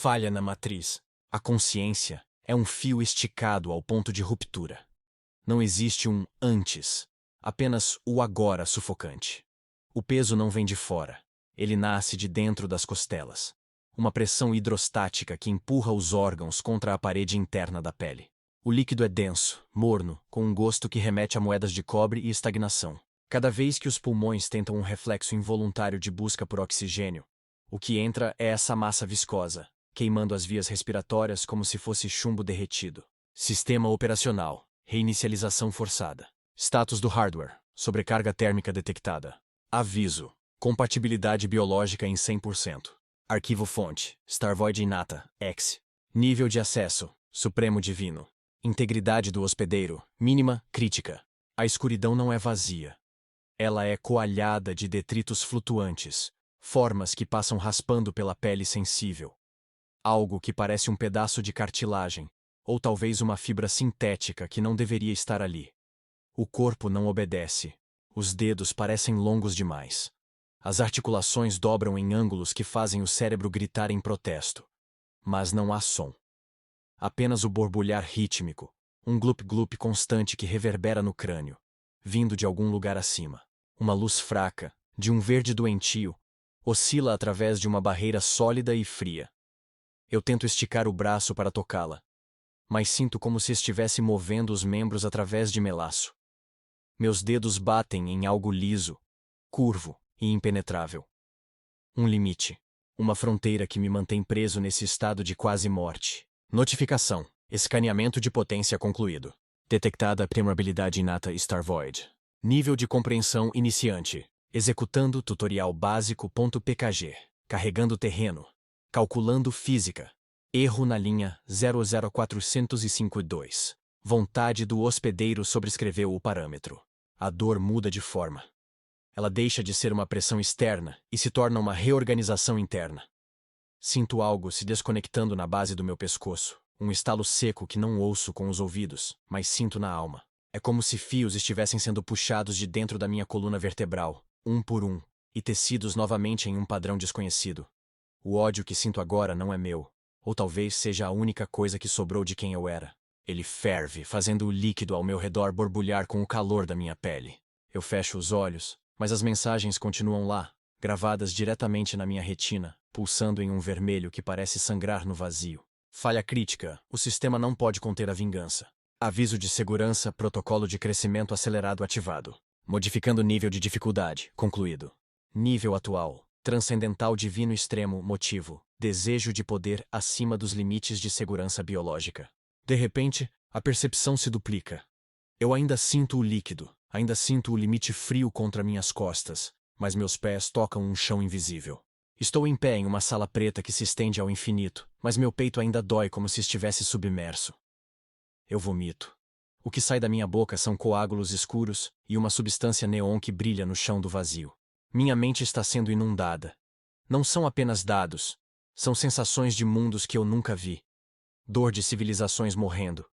falha na matriz. A consciência é um fio esticado ao ponto de ruptura. Não existe um antes, apenas o agora sufocante. O peso não vem de fora, ele nasce de dentro das costelas. Uma pressão hidrostática que empurra os órgãos contra a parede interna da pele. O líquido é denso, morno, com um gosto que remete a moedas de cobre e estagnação. Cada vez que os pulmões tentam um reflexo involuntário de busca por oxigênio, o que entra é essa massa viscosa, queimando as vias respiratórias como se fosse chumbo derretido. Sistema operacional. Reinicialização forçada. Status do hardware. Sobrecarga térmica detectada. Aviso. Compatibilidade biológica em 100%. Arquivo-fonte. Starvoid Inata. X. Nível de acesso. Supremo divino. Integridade do hospedeiro. Mínima, crítica. A escuridão não é vazia. Ela é coalhada de detritos flutuantes, formas que passam raspando pela pele sensível. Algo que parece um pedaço de cartilagem, ou talvez uma fibra sintética que não deveria estar ali. O corpo não obedece. Os dedos parecem longos demais. As articulações dobram em ângulos que fazem o cérebro gritar em protesto. Mas não há som. Apenas o borbulhar rítmico, um glup-glup constante que reverbera no crânio, vindo de algum lugar acima. Uma luz fraca, de um verde doentio, oscila através de uma barreira sólida e fria. Eu tento esticar o braço para tocá-la, mas sinto como se estivesse movendo os membros através de melaço. Meus dedos batem em algo liso, curvo e impenetrável. Um limite. Uma fronteira que me mantém preso nesse estado de quase morte. Notificação. Escaneamento de potência concluído. Detectada a primabilidade inata Starvoid. Nível de compreensão iniciante. Executando tutorial básico.pkg. Carregando terreno. Calculando física. Erro na linha 00405.2. Vontade do hospedeiro sobrescreveu o parâmetro. A dor muda de forma. Ela deixa de ser uma pressão externa e se torna uma reorganização interna. Sinto algo se desconectando na base do meu pescoço, um estalo seco que não ouço com os ouvidos, mas sinto na alma. É como se fios estivessem sendo puxados de dentro da minha coluna vertebral, um por um, e tecidos novamente em um padrão desconhecido. O ódio que sinto agora não é meu, ou talvez seja a única coisa que sobrou de quem eu era. Ele ferve, fazendo o líquido ao meu redor borbulhar com o calor da minha pele. Eu fecho os olhos, mas as mensagens continuam lá, gravadas diretamente na minha retina, pulsando em um vermelho que parece sangrar no vazio. Falha crítica. O sistema não pode conter a vingança. Aviso de segurança, protocolo de crescimento acelerado ativado. Modificando nível de dificuldade. Concluído. Nível atual. Transcendental divino extremo. Motivo. Desejo de poder acima dos limites de segurança biológica. De repente, a percepção se duplica. Eu ainda sinto o líquido, ainda sinto o limite frio contra minhas costas, mas meus pés tocam um chão invisível. Estou em pé em uma sala preta que se estende ao infinito, mas meu peito ainda dói como se estivesse submerso. Eu vomito. O que sai da minha boca são coágulos escuros e uma substância neon que brilha no chão do vazio. Minha mente está sendo inundada. Não são apenas dados, são sensações de mundos que eu nunca vi. Dor de civilizações morrendo.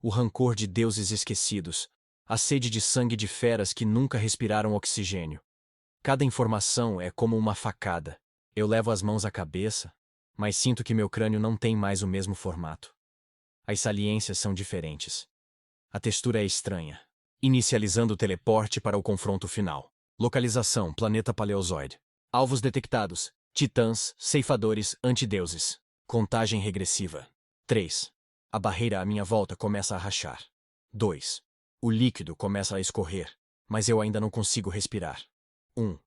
O rancor de deuses esquecidos. A sede de sangue de feras que nunca respiraram oxigênio. Cada informação é como uma facada. Eu levo as mãos à cabeça, mas sinto que meu crânio não tem mais o mesmo formato. As saliências são diferentes. A textura é estranha. Inicializando o teleporte para o confronto final. Localização: planeta Paleozoide. Alvos detectados: titãs, ceifadores, antideuses. Contagem regressiva. 3. A barreira à minha volta começa a rachar. 2. O líquido começa a escorrer, mas eu ainda não consigo respirar. 1.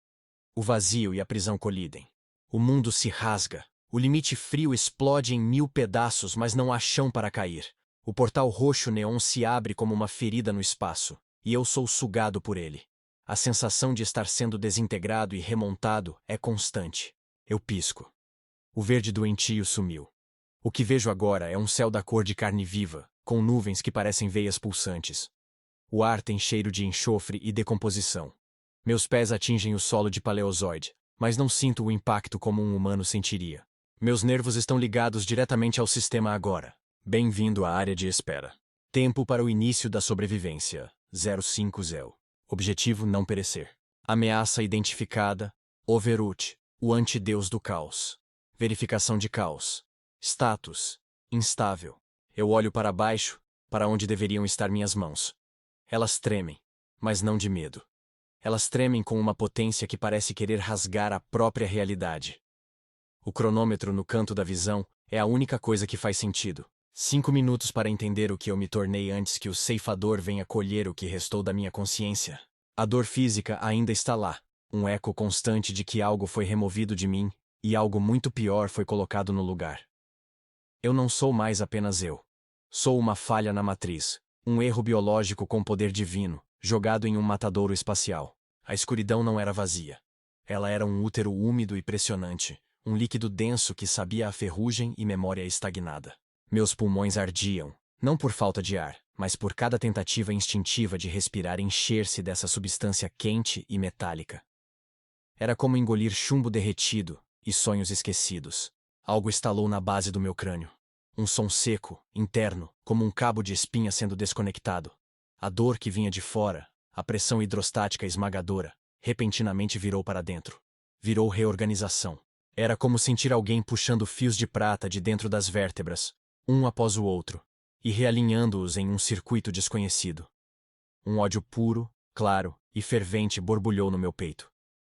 O vazio e a prisão colidem. O mundo se rasga. O limite frio explode em 1000 pedaços, mas não há chão para cair. O portal roxo neon se abre como uma ferida no espaço, e eu sou sugado por ele. A sensação de estar sendo desintegrado e remontado é constante. Eu pisco. O verde doentio sumiu. O que vejo agora é um céu da cor de carne viva, com nuvens que parecem veias pulsantes. O ar tem cheiro de enxofre e decomposição. Meus pés atingem o solo de Paleozoide, mas não sinto o impacto como um humano sentiria. Meus nervos estão ligados diretamente ao sistema agora. Bem-vindo à área de espera. Tempo para o início da sobrevivência. 050. Objetivo: não perecer. Ameaça identificada: Overut, o antideus do caos. Verificação de caos. Status: instável. Eu olho para baixo, para onde deveriam estar minhas mãos. Elas tremem, mas não de medo. Elas tremem com uma potência que parece querer rasgar a própria realidade. O cronômetro no canto da visão é a única coisa que faz sentido. 5 minutos para entender o que eu me tornei antes que o ceifador venha colher o que restou da minha consciência. A dor física ainda está lá, um eco constante de que algo foi removido de mim e algo muito pior foi colocado no lugar. Eu não sou mais apenas eu. Sou uma falha na matriz, um erro biológico com poder divino, jogado em um matadouro espacial. A escuridão não era vazia. Ela era um útero úmido e pressionante, um líquido denso que sabia a ferrugem e memória estagnada. Meus pulmões ardiam, não por falta de ar, mas por cada tentativa instintiva de respirar encher-se dessa substância quente e metálica. Era como engolir chumbo derretido e sonhos esquecidos. Algo estalou na base do meu crânio. Um som seco, interno, como um cabo de espinha sendo desconectado. A dor que vinha de fora, a pressão hidrostática esmagadora, repentinamente virou para dentro. Virou reorganização. Era como sentir alguém puxando fios de prata de dentro das vértebras, um após o outro, e realinhando-os em um circuito desconhecido. Um ódio puro, claro e fervente borbulhou no meu peito.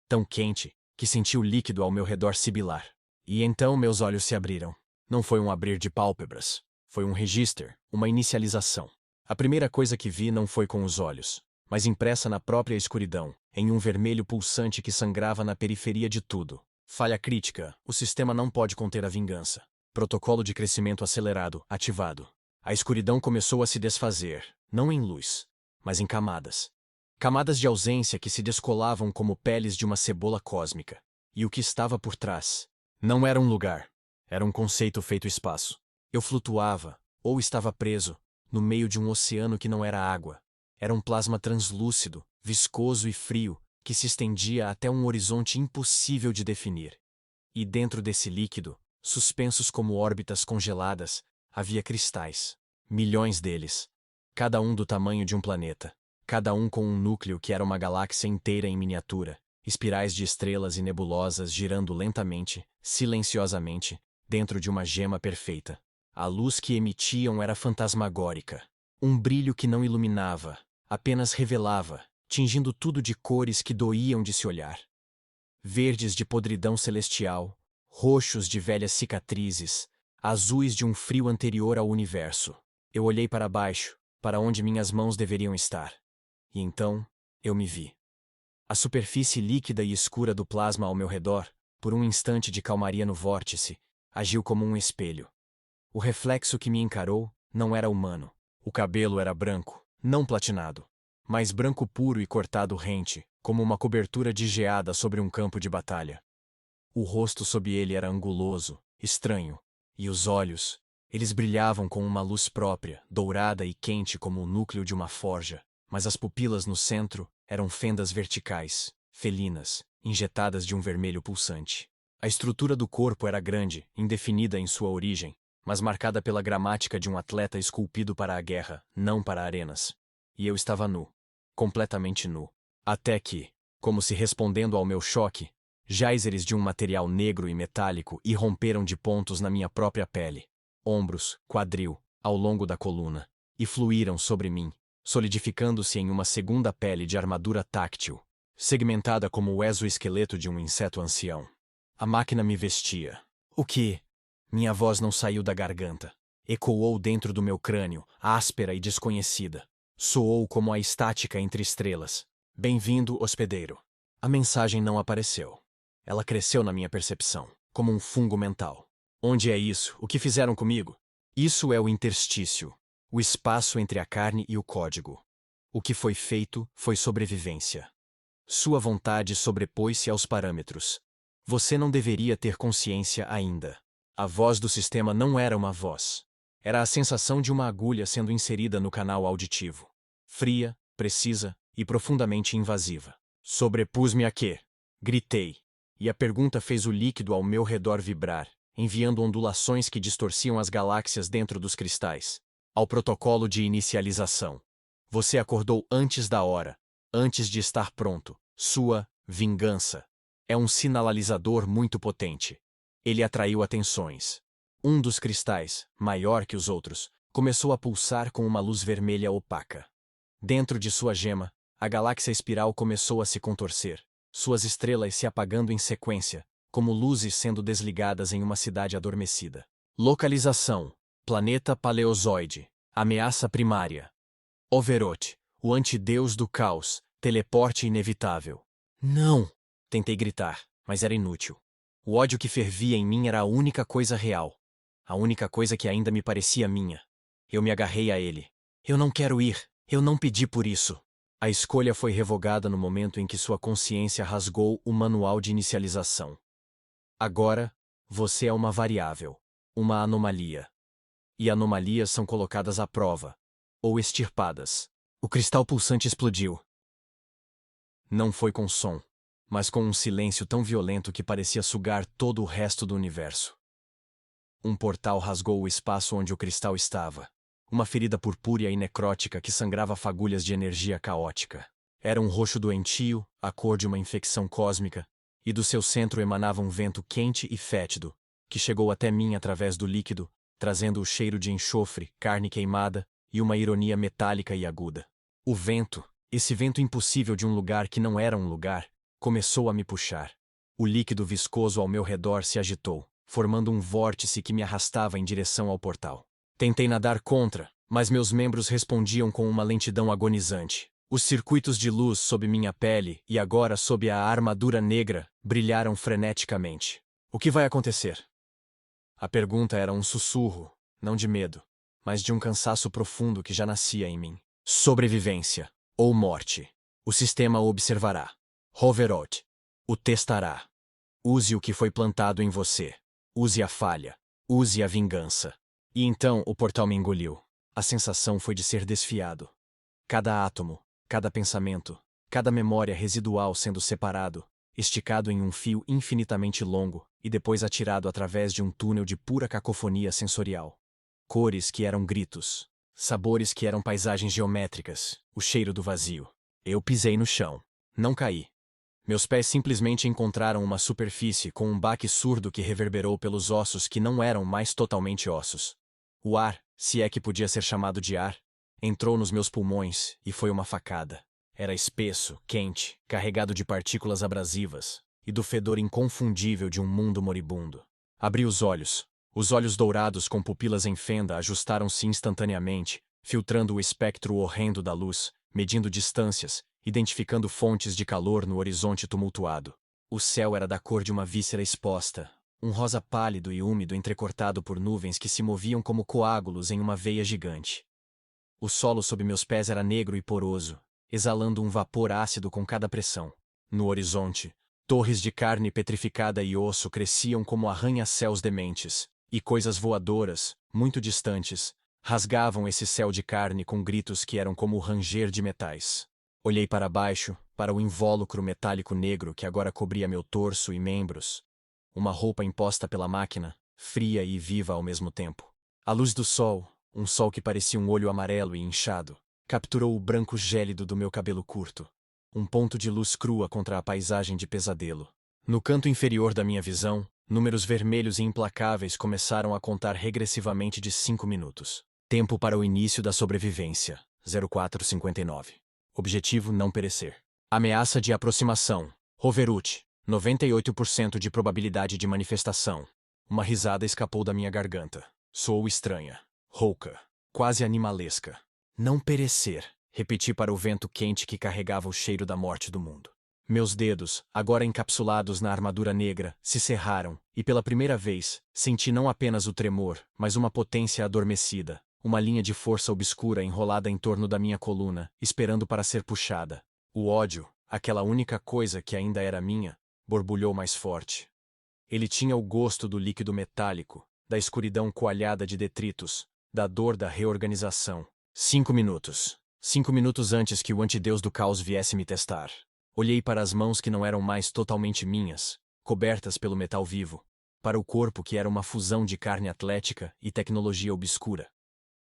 Tão quente, que senti o líquido ao meu redor sibilar. E então meus olhos se abriram. Não foi um abrir de pálpebras. Foi um register, uma inicialização. A primeira coisa que vi não foi com os olhos, mas impressa na própria escuridão, em um vermelho pulsante que sangrava na periferia de tudo. Falha crítica: o sistema não pode conter a vingança. Protocolo de crescimento acelerado, ativado. A escuridão começou a se desfazer, não em luz, mas em camadas. Camadas de ausência que se descolavam como peles de uma cebola cósmica. E o que estava por trás? Não era um lugar. Era um conceito feito espaço. Eu flutuava, ou estava preso, no meio de um oceano que não era água. Era um plasma translúcido, viscoso e frio, que se estendia até um horizonte impossível de definir. E dentro desse líquido, suspensos como órbitas congeladas, havia cristais. Milhões deles. Cada um do tamanho de um planeta. Cada um com um núcleo que era uma galáxia inteira em miniatura. Espirais de estrelas e nebulosas girando lentamente, silenciosamente, dentro de uma gema perfeita. A luz que emitiam era fantasmagórica. Um brilho que não iluminava, apenas revelava, tingindo tudo de cores que doíam de se olhar. Verdes de podridão celestial, roxos de velhas cicatrizes, azuis de um frio anterior ao universo. Eu olhei para baixo, para onde minhas mãos deveriam estar. E então, eu me vi. A superfície líquida e escura do plasma ao meu redor, por um instante de calmaria no vórtice, agiu como um espelho. O reflexo que me encarou não era humano. O cabelo era branco, não platinado, mas branco puro e cortado rente, como uma cobertura de geada sobre um campo de batalha. O rosto sob ele era anguloso, estranho, e os olhos, eles brilhavam com uma luz própria, dourada e quente como o núcleo de uma forja, mas as pupilas no centro eram fendas verticais, felinas, injetadas de um vermelho pulsante. A estrutura do corpo era grande, indefinida em sua origem, mas marcada pela gramática de um atleta esculpido para a guerra, não para arenas. E eu estava nu. Completamente nu. Até que, como se respondendo ao meu choque, géiseres de um material negro e metálico irromperam de pontos na minha própria pele, ombros, quadril, ao longo da coluna, e fluíram sobre mim, solidificando-se em uma segunda pele de armadura táctil, segmentada como o exoesqueleto de um inseto ancião. A máquina me vestia. O que? Minha voz não saiu da garganta. Ecoou dentro do meu crânio, áspera e desconhecida. Soou como a estática entre estrelas. Bem-vindo, hospedeiro. A mensagem não apareceu. Ela cresceu na minha percepção, como um fungo mental. Onde é isso? O que fizeram comigo? Isso é o interstício, o espaço entre a carne e o código. O que foi feito foi sobrevivência. Sua vontade sobrepôs-se aos parâmetros. Você não deveria ter consciência ainda. A voz do sistema não era uma voz. Era a sensação de uma agulha sendo inserida no canal auditivo. Fria, precisa e profundamente invasiva. Sobrepus-me a quê? Gritei. E a pergunta fez o líquido ao meu redor vibrar, enviando ondulações que distorciam as galáxias dentro dos cristais. Ao protocolo de inicialização. Você acordou antes da hora, antes de estar pronto. Sua vingança é um sinalizador muito potente. Ele atraiu atenções. Um dos cristais, maior que os outros, começou a pulsar com uma luz vermelha opaca. Dentro de sua gema, a galáxia espiral começou a se contorcer, suas estrelas se apagando em sequência, como luzes sendo desligadas em uma cidade adormecida. Localização: planeta Paleozoide. Ameaça primária. Overoth, o antideus do caos, teleporte inevitável. Não! Tentei gritar, mas era inútil. O ódio que fervia em mim era a única coisa real. A única coisa que ainda me parecia minha. Eu me agarrei a ele. Eu não quero ir. Eu não pedi por isso. A escolha foi revogada no momento em que sua consciência rasgou o manual de inicialização. Agora, você é uma variável, uma anomalia. E anomalias são colocadas à prova, ou extirpadas. O cristal pulsante explodiu. Não foi com som, mas com um silêncio tão violento que parecia sugar todo o resto do universo. Um portal rasgou o espaço onde o cristal estava. Uma ferida purpúrea e necrótica que sangrava fagulhas de energia caótica. Era um roxo doentio, a cor de uma infecção cósmica, e do seu centro emanava um vento quente e fétido, que chegou até mim através do líquido, trazendo o cheiro de enxofre, carne queimada e uma ironia metálica e aguda. O vento, esse vento impossível de um lugar que não era um lugar, começou a me puxar. O líquido viscoso ao meu redor se agitou, formando um vórtice que me arrastava em direção ao portal. Tentei nadar contra, mas meus membros respondiam com uma lentidão agonizante. Os circuitos de luz sob minha pele e agora sob a armadura negra brilharam freneticamente. O que vai acontecer? A pergunta era um sussurro, não de medo, mas de um cansaço profundo que já nascia em mim. Sobrevivência ou morte. O sistema o observará. Overoth o testará. Use o que foi plantado em você. Use a falha. Use a vingança. E então o portal me engoliu. A sensação foi de ser desfiado. Cada átomo, cada pensamento, cada memória residual sendo separado, esticado em um fio infinitamente longo e depois atirado através de um túnel de pura cacofonia sensorial. Cores que eram gritos, sabores que eram paisagens geométricas, o cheiro do vazio. Eu pisei no chão. Não caí. Meus pés simplesmente encontraram uma superfície com um baque surdo que reverberou pelos ossos que não eram mais totalmente ossos. O ar, se é que podia ser chamado de ar, entrou nos meus pulmões e foi uma facada. Era espesso, quente, carregado de partículas abrasivas e do fedor inconfundível de um mundo moribundo. Abri os olhos dourados com pupilas em fenda ajustaram-se instantaneamente, filtrando o espectro horrendo da luz, medindo distâncias, identificando fontes de calor no horizonte tumultuado. O céu era da cor de uma víscera exposta, um rosa pálido e úmido entrecortado por nuvens que se moviam como coágulos em uma veia gigante. O solo sob meus pés era negro e poroso, exalando um vapor ácido com cada pressão. No horizonte, torres de carne petrificada e osso cresciam como arranha-céus dementes, e coisas voadoras, muito distantes, rasgavam esse céu de carne com gritos que eram como o ranger de metais. Olhei para baixo, para o invólucro metálico negro que agora cobria meu torso e membros. Uma roupa imposta pela máquina, fria e viva ao mesmo tempo. A luz do sol, um sol que parecia um olho amarelo e inchado, capturou o branco gélido do meu cabelo curto. Um ponto de luz crua contra a paisagem de pesadelo. No canto inferior da minha visão, números vermelhos e implacáveis começaram a contar regressivamente de 5 minutos. Tempo para o início da sobrevivência, 0459. Objetivo não perecer. Ameaça de aproximação. Overoth, 98% de probabilidade de manifestação. Uma risada escapou da minha garganta. Soou estranha, rouca, quase animalesca. Não perecer, repeti para o vento quente que carregava o cheiro da morte do mundo. Meus dedos, agora encapsulados na armadura negra, se cerraram, e pela primeira vez, senti não apenas o tremor, mas uma potência adormecida, uma linha de força obscura enrolada em torno da minha coluna, esperando para ser puxada. O ódio, aquela única coisa que ainda era minha, borbulhou mais forte. Ele tinha o gosto do líquido metálico, da escuridão coalhada de detritos, da dor da reorganização. 5 minutos. 5 minutos antes que o antideus do caos viesse me testar. Olhei para as mãos que não eram mais totalmente minhas, cobertas pelo metal vivo, para o corpo que era uma fusão de carne atlética e tecnologia obscura.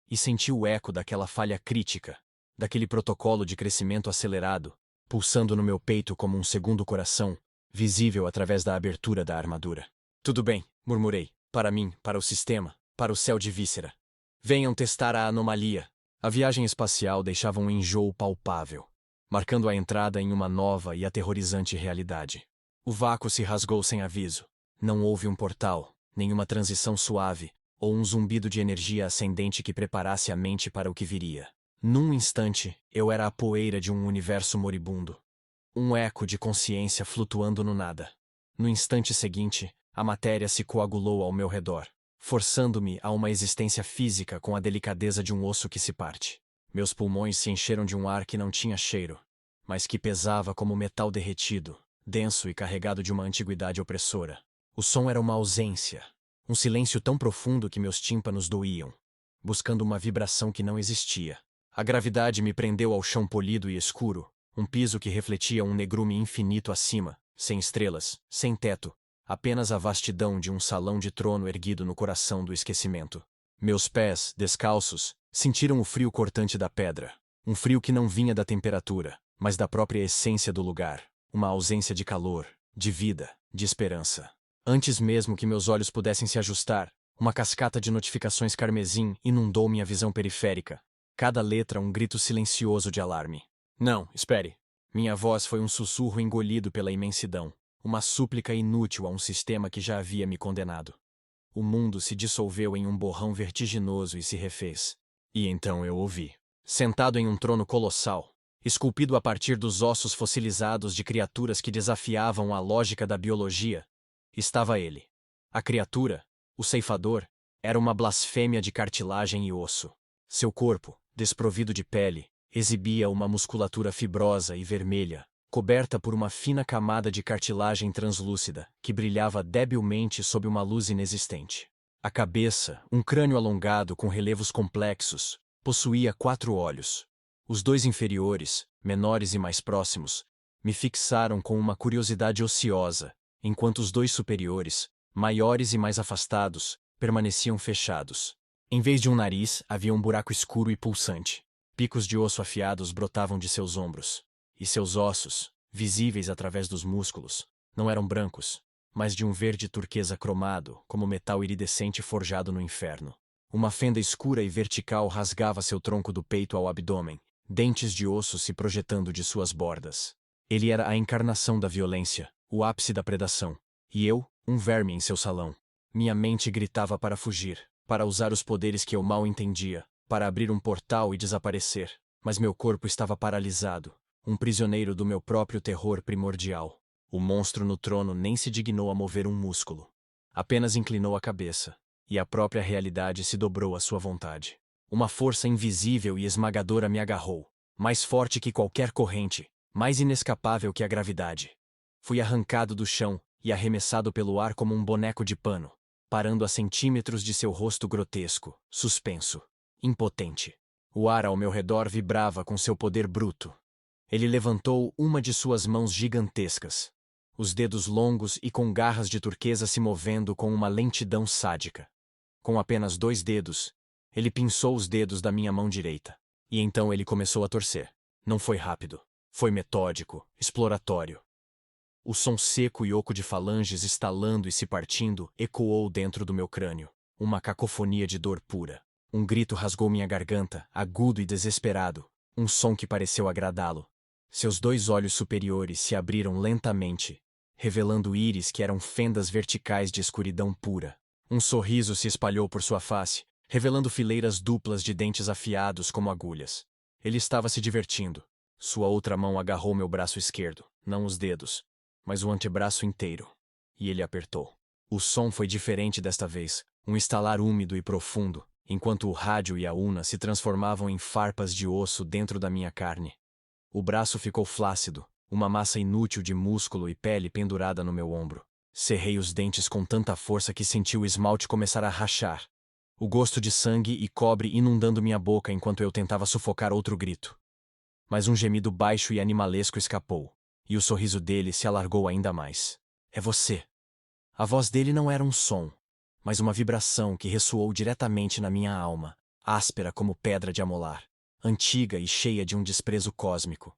E senti o eco daquela falha crítica, daquele protocolo de crescimento acelerado, pulsando no meu peito como um segundo coração, visível através da abertura da armadura. Tudo bem, murmurei, Para mim, para o sistema, para o céu de Víscera. Venham testar a anomalia. A viagem espacial deixava um enjoo palpável, marcando a entrada em uma nova e aterrorizante realidade. O vácuo se rasgou sem aviso. Não houve um portal, nenhuma transição suave, ou um zumbido de energia ascendente que preparasse a mente para o que viria. Num instante, eu era a poeira de um universo moribundo. Um eco de consciência flutuando no nada. No instante seguinte, a matéria se coagulou ao meu redor, forçando-me a uma existência física com a delicadeza de um osso que se parte. Meus pulmões se encheram de um ar que não tinha cheiro, mas que pesava como metal derretido, denso e carregado de uma antiguidade opressora. O som era uma ausência, um silêncio tão profundo que meus tímpanos doíam, buscando uma vibração que não existia. A gravidade me prendeu ao chão polido e escuro, um piso que refletia um negrume infinito acima, sem estrelas, sem teto, apenas a vastidão de um salão de trono erguido no coração do esquecimento. Meus pés, descalços, sentiram o frio cortante da pedra, um frio que não vinha da temperatura, mas da própria essência do lugar, uma ausência de calor, de vida, de esperança. Antes mesmo que meus olhos pudessem se ajustar, uma cascata de notificações carmesim inundou minha visão periférica. Cada letra um grito silencioso de alarme. Não, espere. Minha voz foi um sussurro engolido pela imensidão, uma súplica inútil a um sistema que já havia me condenado. O mundo se dissolveu em um borrão vertiginoso e se refez. E então eu ouvi. Sentado em um trono colossal, esculpido a partir dos ossos fossilizados de criaturas que desafiavam a lógica da biologia, estava ele. A criatura, o ceifador, era uma blasfêmia de cartilagem e osso. Seu corpo, desprovido de pele, exibia uma musculatura fibrosa e vermelha, coberta por uma fina camada de cartilagem translúcida, que brilhava debilmente sob uma luz inexistente. A cabeça, um crânio alongado com relevos complexos, possuía 4 olhos. Os 2 inferiores, menores e mais próximos, me fixaram com uma curiosidade ociosa, enquanto os 2 superiores, maiores e mais afastados, permaneciam fechados. Em vez de um nariz, havia um buraco escuro e pulsante. Picos de osso afiados brotavam de seus ombros. E seus ossos, visíveis através dos músculos, não eram brancos, mas de um verde turquesa cromado, como metal iridescente forjado no inferno. Uma fenda escura e vertical rasgava seu tronco do peito ao abdômen, dentes de osso se projetando de suas bordas. Ele era a encarnação da violência, o ápice da predação. E eu, um verme em seu salão. Minha mente gritava para fugir, para usar os poderes que eu mal entendia, para abrir um portal e desaparecer. Mas meu corpo estava paralisado, um prisioneiro do meu próprio terror primordial. O monstro no trono nem se dignou a mover um músculo. Apenas inclinou a cabeça, e a própria realidade se dobrou à sua vontade. Uma força invisível e esmagadora me agarrou, mais forte que qualquer corrente, mais inescapável que a gravidade. Fui arrancado do chão e arremessado pelo ar como um boneco de pano, parando a centímetros de seu rosto grotesco, suspenso, impotente. O ar ao meu redor vibrava com seu poder bruto. Ele levantou uma de suas mãos gigantescas, os dedos longos e com garras de turquesa se movendo com uma lentidão sádica. Com apenas 2 dedos, ele pinçou os dedos da minha mão direita. E então ele começou a torcer. Não foi rápido. Foi metódico, exploratório. O som seco e oco de falanges estalando e se partindo ecoou dentro do meu crânio. Uma cacofonia de dor pura. Um grito rasgou minha garganta, agudo e desesperado. Um som que pareceu agradá-lo. Seus 2 olhos superiores se abriram lentamente, revelando íris que eram fendas verticais de escuridão pura. Um sorriso se espalhou por sua face, revelando fileiras duplas de dentes afiados como agulhas. Ele estava se divertindo. Sua outra mão agarrou meu braço esquerdo, não os dedos, mas o antebraço inteiro. E ele apertou. O som foi diferente desta vez, um estalar úmido e profundo, enquanto o rádio e a una se transformavam em farpas de osso dentro da minha carne. O braço ficou flácido, uma massa inútil de músculo e pele pendurada no meu ombro. Cerrei os dentes com tanta força que senti o esmalte começar a rachar. O gosto de sangue e cobre inundando minha boca enquanto eu tentava sufocar outro grito. Mas um gemido baixo e animalesco escapou, e o sorriso dele se alargou ainda mais. É você. A voz dele não era um som, mas uma vibração que ressoou diretamente na minha alma, áspera como pedra de amolar, antiga e cheia de um desprezo cósmico.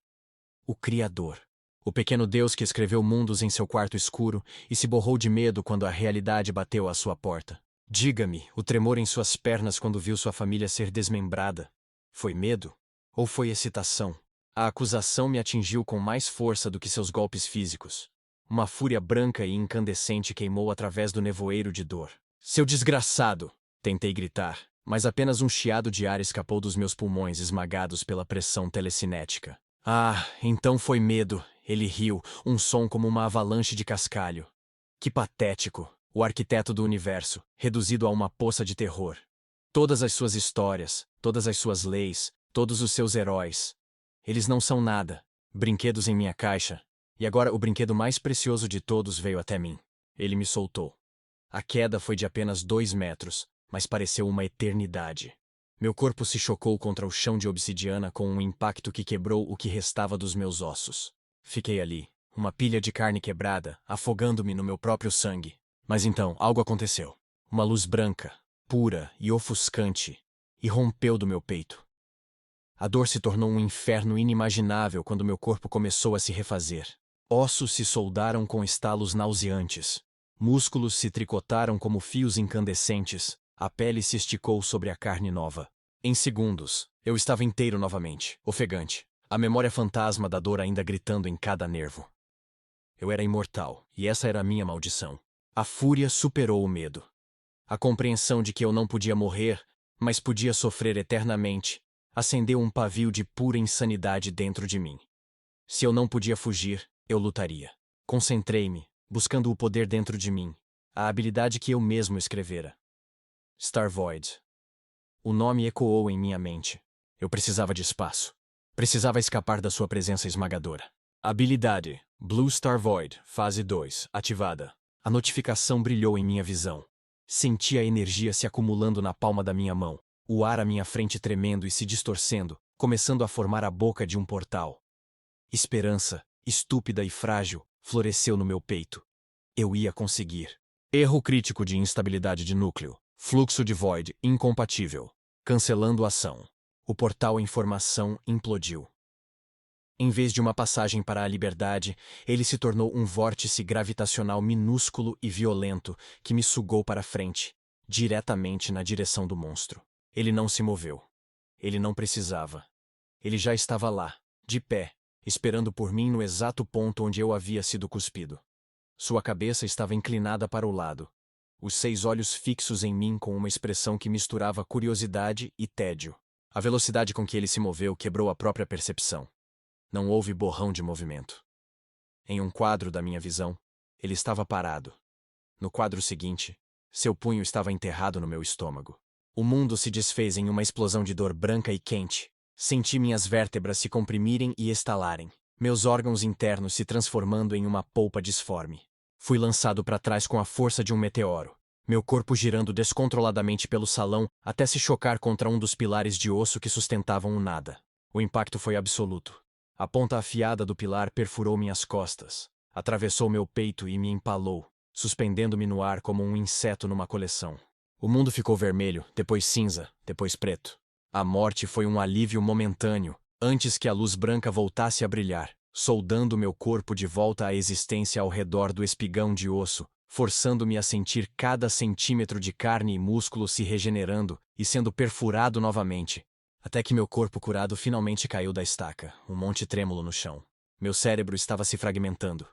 O Criador. O pequeno Deus que escreveu mundos em seu quarto escuro e se borrou de medo quando a realidade bateu à sua porta. Diga-me, o tremor em suas pernas quando viu sua família ser desmembrada. Foi medo? Ou foi excitação? A acusação me atingiu com mais força do que seus golpes físicos. Uma fúria branca e incandescente queimou através do nevoeiro de dor. Seu desgraçado! Tentei gritar, mas apenas um chiado de ar escapou dos meus pulmões esmagados pela pressão telecinética. Ah, então foi medo. Ele riu, um som como uma avalanche de cascalho. Que patético! O arquiteto do universo, reduzido a uma poça de terror. Todas as suas histórias, todas as suas leis, todos os seus heróis. Eles não são nada. Brinquedos em minha caixa. E agora o brinquedo mais precioso de todos veio até mim. Ele me soltou. A queda foi de apenas 2 metros, mas pareceu uma eternidade. Meu corpo se chocou contra o chão de obsidiana com um impacto que quebrou o que restava dos meus ossos. Fiquei ali, uma pilha de carne quebrada, afogando-me no meu próprio sangue. Mas então, algo aconteceu. Uma luz branca, pura e ofuscante, irrompeu do meu peito. A dor se tornou um inferno inimaginável quando meu corpo começou a se refazer. Ossos se soldaram com estalos nauseantes. Músculos se tricotaram como fios incandescentes. A pele se esticou sobre a carne nova. Em segundos, eu estava inteiro novamente, ofegante. A memória fantasma da dor ainda gritando em cada nervo. Eu era imortal, e essa era a minha maldição. A fúria superou o medo. A compreensão de que eu não podia morrer, mas podia sofrer eternamente, acendeu um pavio de pura insanidade dentro de mim. Se eu não podia fugir, eu lutaria. Concentrei-me, buscando o poder dentro de mim, a habilidade que eu mesmo escrevera. Star Void. O nome ecoou em minha mente. Eu precisava de espaço. Precisava escapar da sua presença esmagadora. Habilidade: Blue Star Void, fase 2, ativada. A notificação brilhou em minha visão. Senti a energia se acumulando na palma da minha mão, o ar à minha frente tremendo e se distorcendo, começando a formar a boca de um portal. Esperança, estúpida e frágil, floresceu no meu peito. Eu ia conseguir. Erro crítico de instabilidade de núcleo. Fluxo de Void incompatível. Cancelando ação. O portal em formação implodiu. Em vez de uma passagem para a liberdade, ele se tornou um vórtice gravitacional minúsculo e violento que me sugou para frente, diretamente na direção do monstro. Ele não se moveu. Ele não precisava. Ele já estava lá, de pé, esperando por mim no exato ponto onde eu havia sido cuspido. Sua cabeça estava inclinada para o lado, os 6 olhos fixos em mim com uma expressão que misturava curiosidade e tédio. A velocidade com que ele se moveu quebrou a própria percepção. Não houve borrão de movimento. Em um quadro da minha visão, ele estava parado. No quadro seguinte, seu punho estava enterrado no meu estômago. O mundo se desfez em uma explosão de dor branca e quente. Senti minhas vértebras se comprimirem e estalarem, meus órgãos internos se transformando em uma polpa disforme. Fui lançado para trás com a força de um meteoro, meu corpo girando descontroladamente pelo salão até se chocar contra um dos pilares de osso que sustentavam o nada. O impacto foi absoluto. A ponta afiada do pilar perfurou minhas costas, atravessou meu peito e me empalou, suspendendo-me no ar como um inseto numa coleção. O mundo ficou vermelho, depois cinza, depois preto. A morte foi um alívio momentâneo, antes que a luz branca voltasse a brilhar, soldando meu corpo de volta à existência ao redor do espigão de osso, forçando-me a sentir cada centímetro de carne e músculo se regenerando e sendo perfurado novamente. Até que meu corpo curado finalmente caiu da estaca, um monte trêmulo no chão. Meu cérebro estava se fragmentando.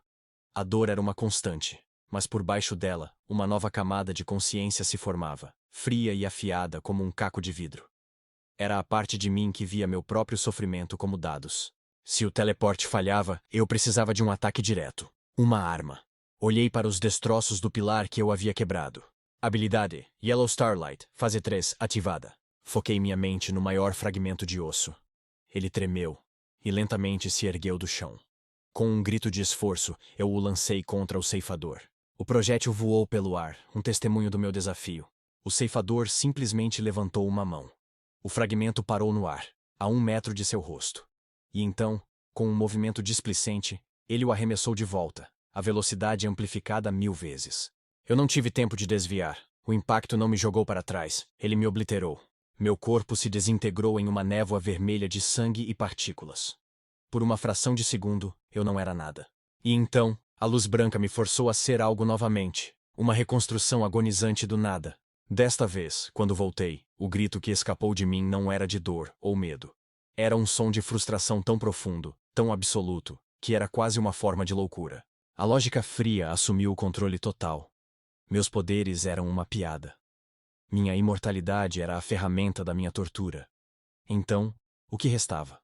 A dor era uma constante, mas por baixo dela, uma nova camada de consciência se formava, fria e afiada como um caco de vidro. Era a parte de mim que via meu próprio sofrimento como dados. Se o teleporte falhava, eu precisava de um ataque direto. Uma arma. Olhei para os destroços do pilar que eu havia quebrado. Habilidade: Yellow Starlight, fase 3, ativada. Foquei minha mente no maior fragmento de osso. Ele tremeu e lentamente se ergueu do chão. Com um grito de esforço, eu o lancei contra o ceifador. O projétil voou pelo ar, um testemunho do meu desafio. O ceifador simplesmente levantou uma mão. O fragmento parou no ar, a 1 metro de seu rosto. E então, com um movimento displicente, ele o arremessou de volta, a velocidade amplificada 1000 vezes. Eu não tive tempo de desviar. O impacto não me jogou para trás, ele me obliterou. Meu corpo se desintegrou em uma névoa vermelha de sangue e partículas. Por uma fração de segundo, eu não era nada. E então, a luz branca me forçou a ser algo novamente, uma reconstrução agonizante do nada. Desta vez, quando voltei, o grito que escapou de mim não era de dor ou medo. Era um som de frustração tão profundo, tão absoluto, que era quase uma forma de loucura. A lógica fria assumiu o controle total. Meus poderes eram uma piada. Minha imortalidade era a ferramenta da minha tortura. Então, o que restava?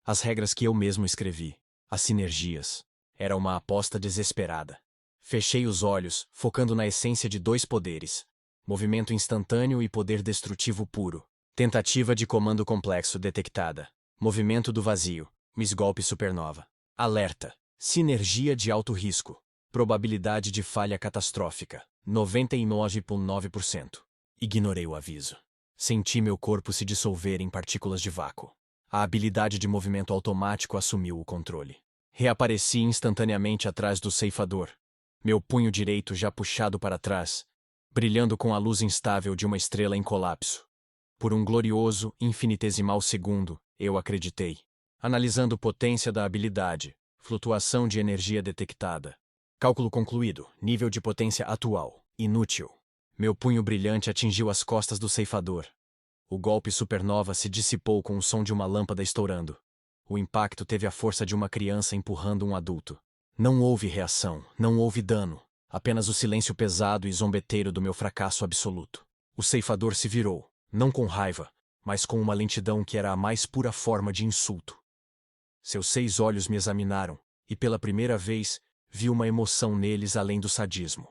As regras que eu mesmo escrevi, as sinergias. Era uma aposta desesperada. Fechei os olhos, focando na essência de dois poderes: movimento instantâneo e poder destrutivo puro. Tentativa de comando complexo detectada. Movimento do vazio. Golpe supernova. Alerta. Sinergia de alto risco. Probabilidade de falha catastrófica. 99,9%. Ignorei o aviso. Senti meu corpo se dissolver em partículas de vácuo. A habilidade de movimento automático assumiu o controle. Reapareci instantaneamente atrás do ceifador. Meu punho direito já puxado para trás, brilhando com a luz instável de uma estrela em colapso. Por um glorioso, infinitesimal segundo, eu acreditei. Analisando potência da habilidade, flutuação de energia detectada. Cálculo concluído, nível de potência atual, inútil. Meu punho brilhante atingiu as costas do ceifador. O golpe supernova se dissipou com o som de uma lâmpada estourando. O impacto teve a força de uma criança empurrando um adulto. Não houve reação, não houve dano. Apenas o silêncio pesado e zombeteiro do meu fracasso absoluto. O ceifador se virou, não com raiva, mas com uma lentidão que era a mais pura forma de insulto. Seus 6 olhos me examinaram, e pela primeira vez, vi uma emoção neles além do sadismo.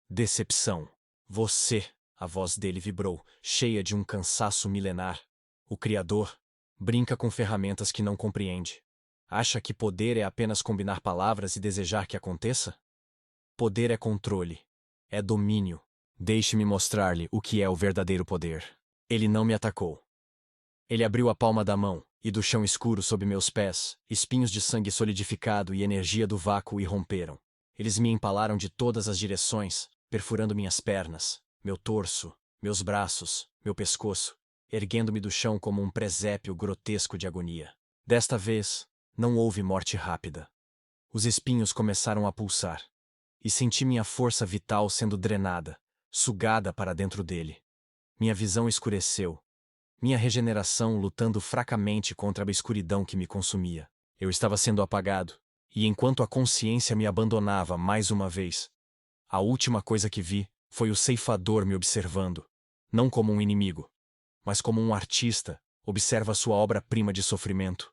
Decepção. Você, a voz dele vibrou, cheia de um cansaço milenar. O Criador brinca com ferramentas que não compreende. Acha que poder é apenas combinar palavras e desejar que aconteça? Poder é controle. É domínio. Deixe-me mostrar-lhe o que é o verdadeiro poder. Ele não me atacou. Ele abriu a palma da mão, e do chão escuro sob meus pés, espinhos de sangue solidificado e energia do vácuo irromperam. Eles me empalaram de todas as direções, perfurando minhas pernas, meu torso, meus braços, meu pescoço, erguendo-me do chão como um presépio grotesco de agonia. Desta vez, não houve morte rápida. Os espinhos começaram a pulsar, e senti minha força vital sendo drenada, sugada para dentro dele. Minha visão escureceu, minha regeneração lutando fracamente contra a escuridão que me consumia. Eu estava sendo apagado, e enquanto a consciência me abandonava mais uma vez, a última coisa que vi foi o ceifador me observando, não como um inimigo, mas como um artista observa sua obra-prima de sofrimento.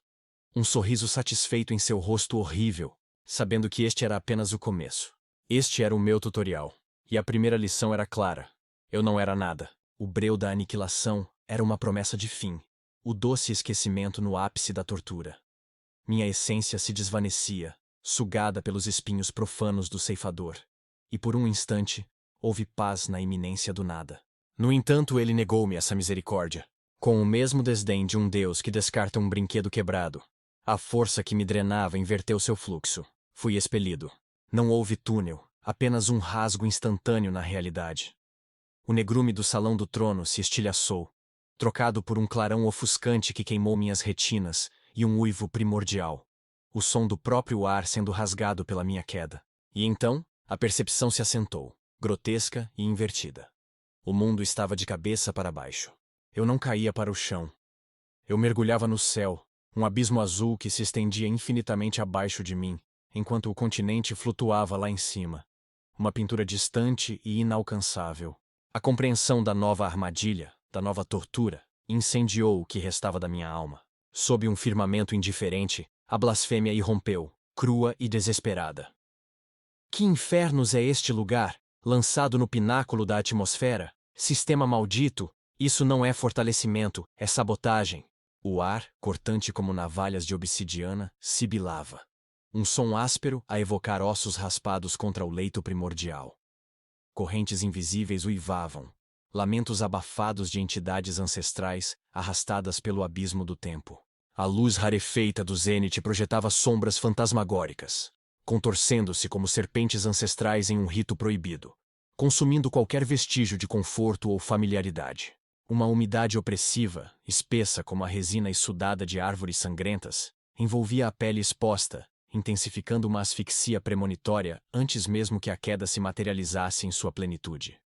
Um sorriso satisfeito em seu rosto horrível, sabendo que este era apenas o começo. Este era o meu tutorial, e a primeira lição era clara. Eu não era nada. O breu da aniquilação era uma promessa de fim, o doce esquecimento no ápice da tortura. Minha essência se desvanecia, sugada pelos espinhos profanos do ceifador, e por um instante, houve paz na iminência do nada. No entanto, ele negou-me essa misericórdia, com o mesmo desdém de um deus que descarta um brinquedo quebrado. A força que me drenava inverteu seu fluxo. Fui expelido. Não houve túnel, apenas um rasgo instantâneo na realidade. O negrume do salão do trono se estilhaçou, trocado por um clarão ofuscante que queimou minhas retinas e um uivo primordial. O som do próprio ar sendo rasgado pela minha queda. E então, a percepção se assentou, grotesca e invertida. O mundo estava de cabeça para baixo. Eu não caía para o chão. Eu mergulhava no céu, um abismo azul que se estendia infinitamente abaixo de mim, enquanto o continente flutuava lá em cima. Uma pintura distante e inalcançável. A compreensão da nova armadilha, da nova tortura, incendiou o que restava da minha alma. Sob um firmamento indiferente, a blasfêmia irrompeu, crua e desesperada. Que infernos é este lugar, lançado no pináculo da atmosfera? Sistema maldito, isso não é fortalecimento, é sabotagem. O ar, cortante como navalhas de obsidiana, sibilava. Um som áspero a evocar ossos raspados contra o leito primordial. Correntes invisíveis uivavam, lamentos abafados de entidades ancestrais arrastadas pelo abismo do tempo. A luz rarefeita do zênite projetava sombras fantasmagóricas, contorcendo-se como serpentes ancestrais em um rito proibido, consumindo qualquer vestígio de conforto ou familiaridade. Uma umidade opressiva, espessa como a resina exsudada de árvores sangrentas, envolvia a pele exposta, intensificando uma asfixia premonitória antes mesmo que a queda se materializasse em sua plenitude.